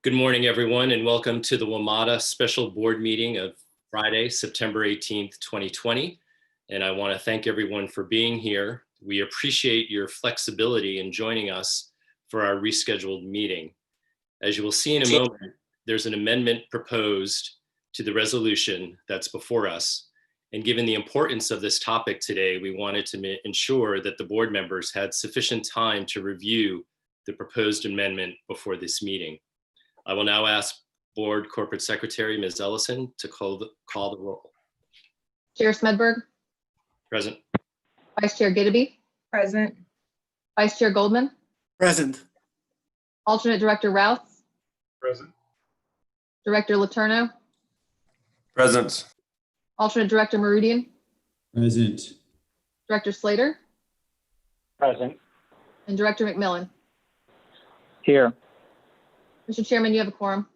Good morning, everyone, and welcome to the WMATA special board meeting of Friday, September 18th, 2020. And I want to thank everyone for being here. We appreciate your flexibility in joining us for our rescheduled meeting. As you will see in a moment, there's an amendment proposed to the resolution that's before us. And given the importance of this topic today, we wanted to ensure that the board members had sufficient time to review the proposed amendment before this meeting. I will now ask Board Corporate Secretary, Ms. Ellison, to call the roll. Chair Smedberg. Present. Vice Chair Gideby. Present. Vice Chair Goldman. Present. Alternate Director Routh. Present. Director Letourneau. Present. Alternate Director Meridian. Present. Director Slater. Present. And Director McMillan. Here. Mr. Chairman, you have a quorum.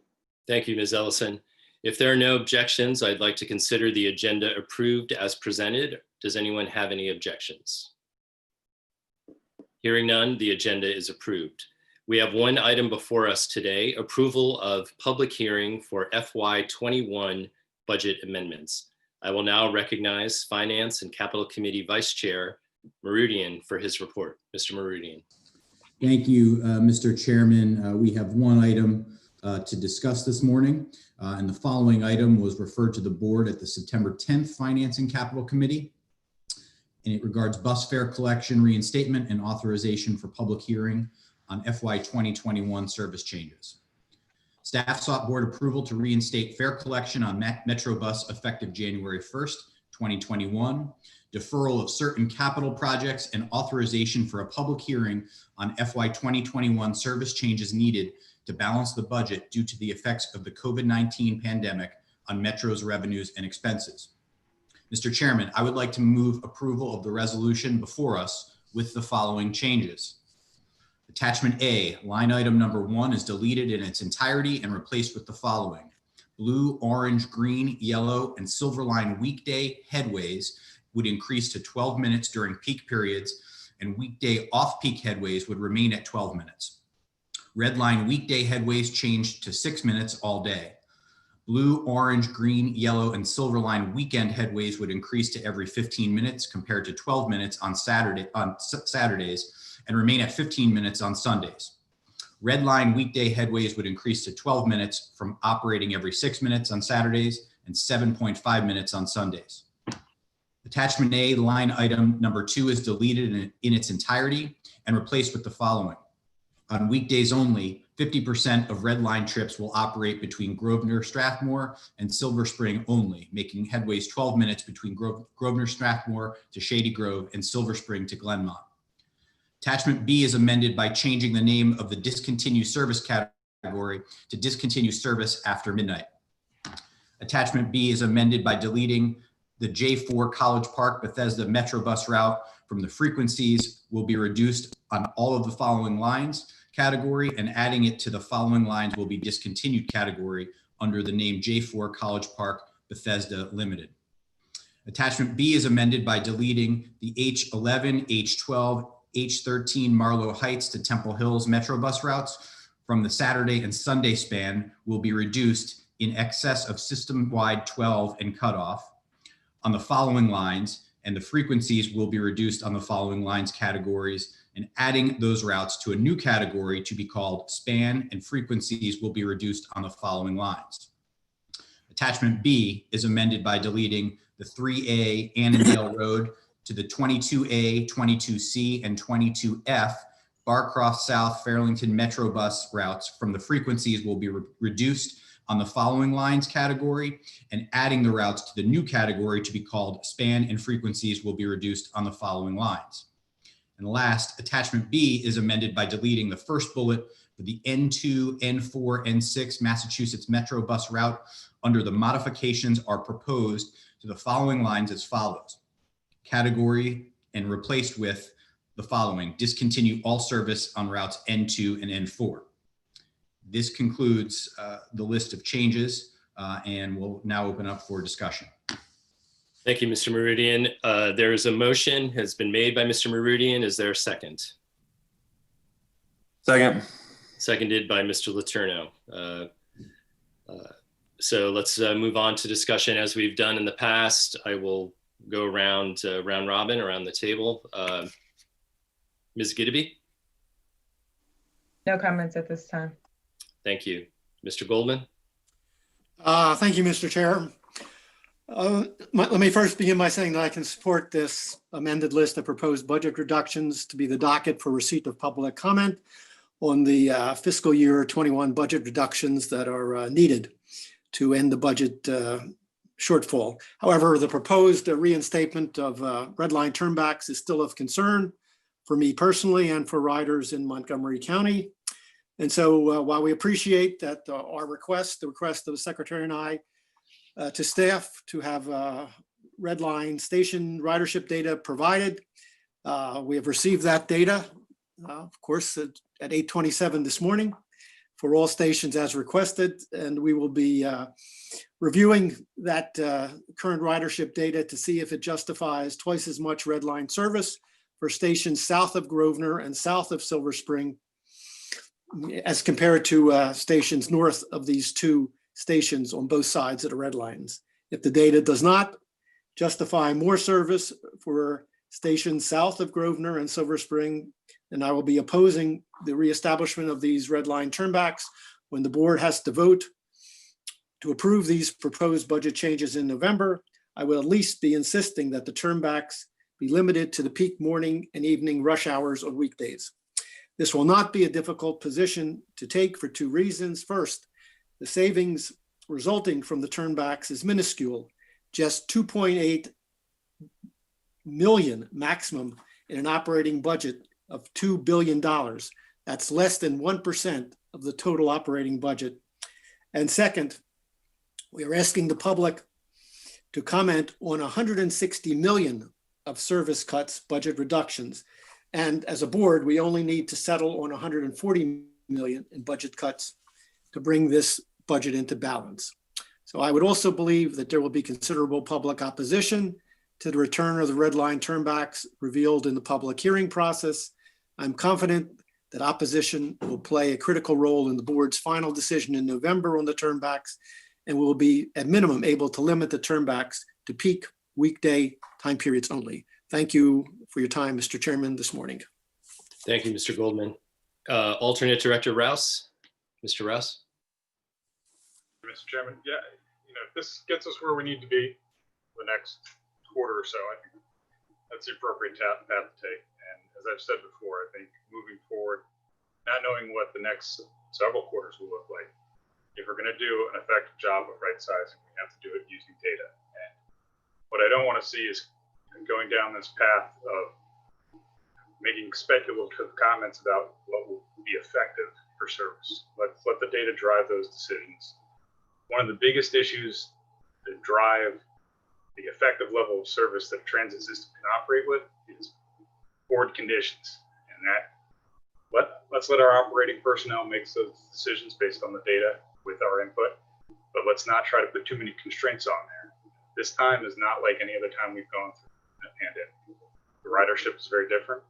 Thank you, Ms. Ellison. If there are no objections, I'd like to consider the agenda approved as presented. Does anyone have any objections? Hearing none, the agenda is approved. We have one item before us today, approval of public hearing for FY21 budget amendments. I will now recognize Finance and Capital Committee Vice Chair Meridian for his report. Mr. Meridian. Thank you, Mr. Chairman. We have one item to discuss this morning, and the following item was referred to the board at the September 10th Finance and Capital Committee, and it regards bus fare collection reinstatement and authorization for public hearing on FY 2021 service changes. Staff sought board approval to reinstate fare collection on Metro Bus effective January 1st, 2021, deferral of certain capital projects, and authorization for a public hearing on FY 2021 service changes needed to balance the budget due to the effects of the COVID-19 pandemic on Metro's revenues and expenses. Mr. Chairman, I would like to move approval of the resolution before us with the following changes. Attachment A, line item number 1 is deleted in its entirety and replaced with the following. Blue, orange, green, yellow, and silver line weekday headways would increase to 12 minutes during peak periods, and weekday off-peak headways would remain at 12 minutes. Red line weekday headways changed to 6 minutes all day. Blue, orange, green, yellow, and silver line weekend headways would increase to every 15 minutes compared to 12 minutes on Saturdays and remain at 15 minutes on Sundays. Red line weekday headways would increase to 12 minutes from operating every 6 minutes on Saturdays and 7.5 minutes on Sundays. Attachment A, line item number 2 is deleted in its entirety and replaced with the following. On weekdays only, 50% of red line trips will operate between Grosvenor, Strathmore, and Silver Spring only, making headways 12 minutes between Grosvenor, Strathmore to Shady Grove and Silver Spring to Glenmont. Attachment B is amended by changing the name of the discontinued service category to discontinued service after midnight. Attachment B is amended by deleting the J4 College Park Bethesda Metro bus route from the frequencies will be reduced on all of the following lines category, and adding it to the following lines will be discontinued category under the name J4 College Park Bethesda Limited. Attachment B is amended by deleting the H11, H12, H13 Marlow Heights to Temple Hills Metro bus routes from the Saturday and Sunday span will be reduced in excess of system-wide 12 and cutoff on the following lines, and the frequencies will be reduced on the following lines categories, and adding those routes to a new category to be called span, and frequencies will be reduced on the following lines. Attachment B is amended by deleting the 3A Annandale Road to the 22A, 22C, and 22F Barcroft South Fairlington Metro bus routes from the frequencies will be reduced on the following lines category, and adding the routes to the new category to be called span, and frequencies will be reduced on the following lines. And last, attachment B is amended by deleting the first bullet for the N2, N4, N6 Massachusetts Metro bus route under the modifications are proposed to the following lines as follows. Category and replaced with the following: discontinue all service on routes N2 and N4. This concludes the list of changes, and we'll now open up for discussion. Thank you, Mr. Meridian. There is a motion has been made by Mr. Meridian. Is there a second? Second. Seconded by Mr. Letourneau. So let's move on to discussion as we've done in the past. I will go around round robin around the table. Ms. Gideby? No comments at this time. Thank you. Mr. Goldman? Thank you, Mr. Chair. Let me first begin by saying that I can support this amended list of proposed budget reductions to be the docket for receipt of public comment on the fiscal year 21 budget reductions that are needed to end the budget shortfall. However, the proposed reinstatement of red line turnbacks is still of concern for me personally and for riders in Montgomery County. And so while we appreciate that our request, the request of the Secretary and I to staff to have red line station ridership data provided, we have received that data, of course, at 8:27 this morning for all stations as requested. And we will be reviewing that current ridership data to see if it justifies twice as much red line service for stations south of Grosvenor and south of Silver Spring as compared to stations north of these two stations on both sides of the red lines. If the data does not justify more service for stations south of Grosvenor and Silver Spring, then I will be opposing the reestablishment of these red line turnbacks. When the board has to vote to approve these proposed budget changes in November, I will at least be insisting that the turnbacks be limited to the peak morning and evening rush hours on weekdays. This will not be a difficult position to take for two reasons. First, the savings resulting from the turnbacks is minuscule, just 2.8 million maximum in an operating budget of $2 billion. That's less than 1% of the total operating budget. And second, we are asking the public to comment on 160 million of service cuts, budget reductions. And as a board, we only need to settle on 140 million in budget cuts to bring this budget into balance. So I would also believe that there will be considerable public opposition to the return of the red line turnbacks revealed in the public hearing process. I'm confident that opposition will play a critical role in the board's final decision in November on the turnbacks, and will be at minimum able to limit the turnbacks to peak weekday time periods only. Thank you for your time, Mr. Chairman, this morning. Thank you, Mr. Goldman. Alternate Director Rouse. Mr. Rouse? Mr. Chairman, yeah, if this gets us where we need to be the next quarter or so, I think that's the appropriate path to take. And as I've said before, I think moving forward, not knowing what the next several quarters will look like, if we're going to do an effective job of right sizing, we have to do it using data. And what I don't want to see is going down this path of making speculative comments about what will be effective for service. Let's let the data drive those decisions. One of the biggest issues that drive the effective level of service that a transit system can operate with is forward conditions. And let's let our operating personnel make those decisions based on the data with our input, but let's not try to put too many constraints on there. This time is not like any other time we've gone through a pandemic. The ridership is very different.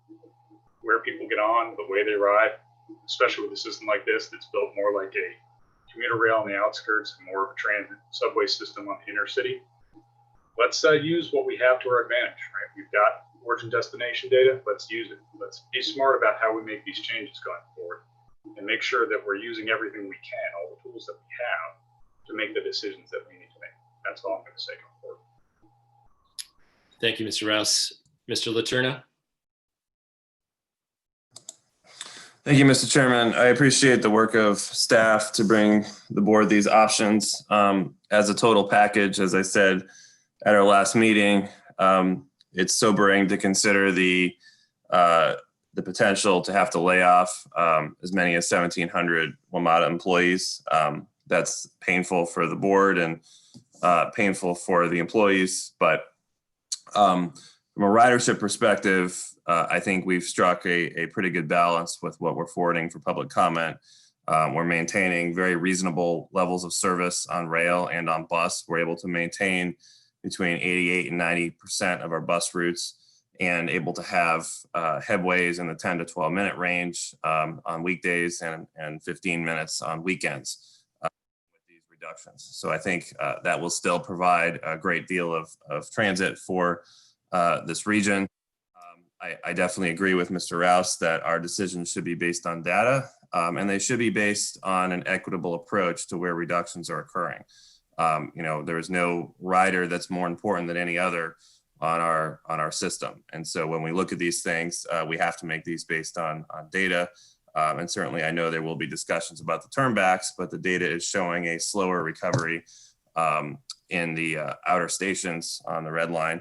Where people get on, the way they ride, especially with a system like this that's built more like a commuter rail on the outskirts and more of a transit subway system on the inner city. Let's use what we have to our advantage, right? We've got origin destination data. Let's use it. Let's be smart about how we make these changes going forward and make sure that we're using everything we can, all the tools that we have to make the decisions that we need to make. That's all I'm going to say going forward. Thank you, Mr. Rouse. Mr. Letourneau? Thank you, Mr. Chairman. I appreciate the work of staff to bring the board these options as a total package. As I said at our last meeting, it's sobering to consider the potential to have to lay off as many as 1,700 WMATA employees. That's painful for the board and painful for the employees. But from a ridership perspective, I think we've struck a pretty good balance with what we're forwarding for public comment. We're maintaining very reasonable levels of service on rail and on bus. We're able to maintain between 88 and 90% of our bus routes and able to have headways in the 10 to 12 minute range on weekdays and 15 minutes on weekends with these reductions. So I think that will still provide a great deal of transit for this region. I definitely agree with Mr. Rouse that our decisions should be based on data, and they should be based on an equitable approach to where reductions are occurring. There is no rider that's more important than any other on our system. And so when we look at these things, we have to make these based on data. And certainly I know there will be discussions about the turnbacks, but the data is showing a slower recovery in the outer stations on the red line.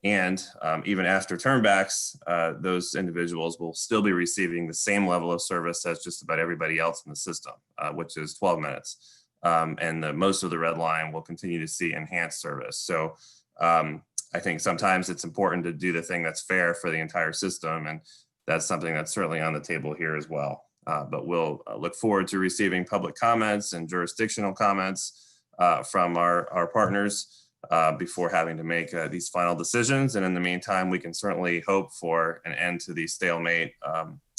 And even after turnbacks, those individuals will still be receiving the same level of service as just about everybody else in the system, which is 12 minutes. And most of the red line will continue to see enhanced service. So I think sometimes it's important to do the thing that's fair for the entire system. And that's something that's certainly on the table here as well. But we'll look forward to receiving public comments and jurisdictional comments from our partners before having to make these final decisions. And in the meantime, we can certainly hope for an end to the stalemate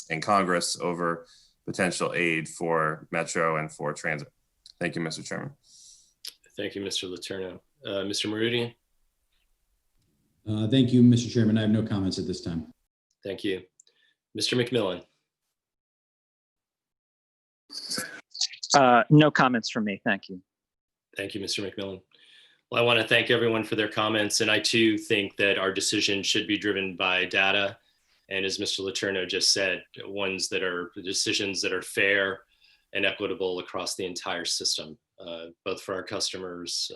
in Congress over potential aid for Metro and for transit. Thank you, Mr. Chairman. Thank you, Mr. Letourneau. Mr. Meridian? Thank you, Mr. Chairman. I have no comments at this time. Thank you. Mr. McMillan? No comments from me. Thank you. Thank you, Mr. McMillan. Well, I want to thank everyone for their comments. And I too think that our decision should be driven by data. And as Mr. Letourneau just said, decisions that are fair and equitable across the entire system, both for our customers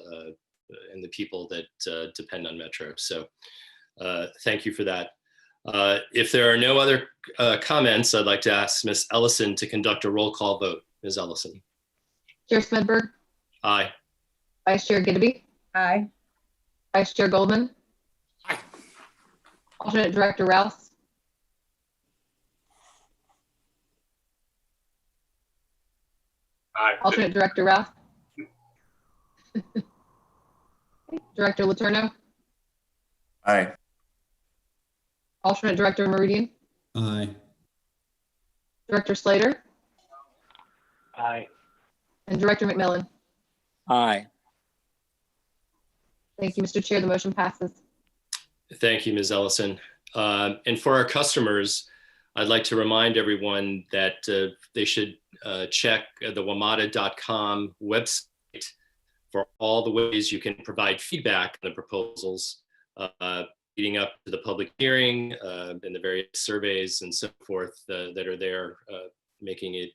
and the people that depend on Metro. So thank you for that. If there are no other comments, I'd like to ask Ms. Ellison to conduct a roll call vote. Ms. Ellison? Chair Smedberg, Aye. Vice Chair Gideby, Aye. Vice Chair Goldman, Aye. Alternate Director Rouse, Aye. Alternate Director Rouse, Director Letourneau, Aye. Alternate Director Meridian, Aye. Director Slater, Aye. and Director McMillan. Aye. Thank you, Mr. Chair. The motion passes. Thank you, Ms. Ellison. And for our customers, I'd like to remind everyone that they should check the WMATA.com website for all the ways you can provide feedback on the proposals leading up to the public hearing and the various surveys and so forth that are there, making it,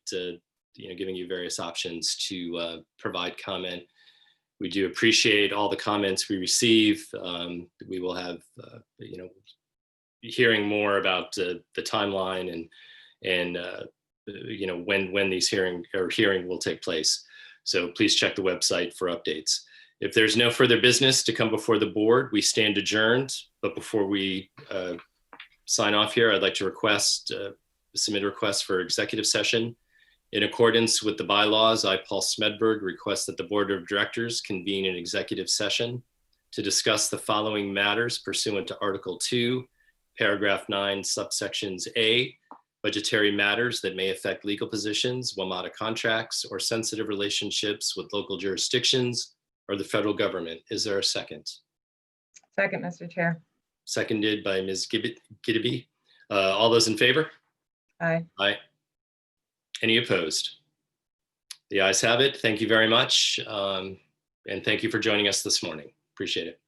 giving you various options to provide comment. We do appreciate all the comments we receive. We will have, hearing more about the timeline and when these hearing will take place. So please check the website for updates. If there's no further business to come before the board, we stand adjourned. But before we sign off here, I'd like to submit a request for executive session. In accordance with the bylaws, I, Paul Smedberg, request that the Board of Directors convene an executive session to discuss the following matters pursuant to Article 2, Paragraph 9, subsections A, budgetary matters that may affect legal positions, WMATA contracts, or sensitive relationships with local jurisdictions or the federal government. Is there a second? Second, Mr. Chair. Seconded by Ms. Gideby. All those in favor? Aye. Aye. Any opposed? The ayes have it. Thank you very much. And thank you for joining us this morning. Appreciate it.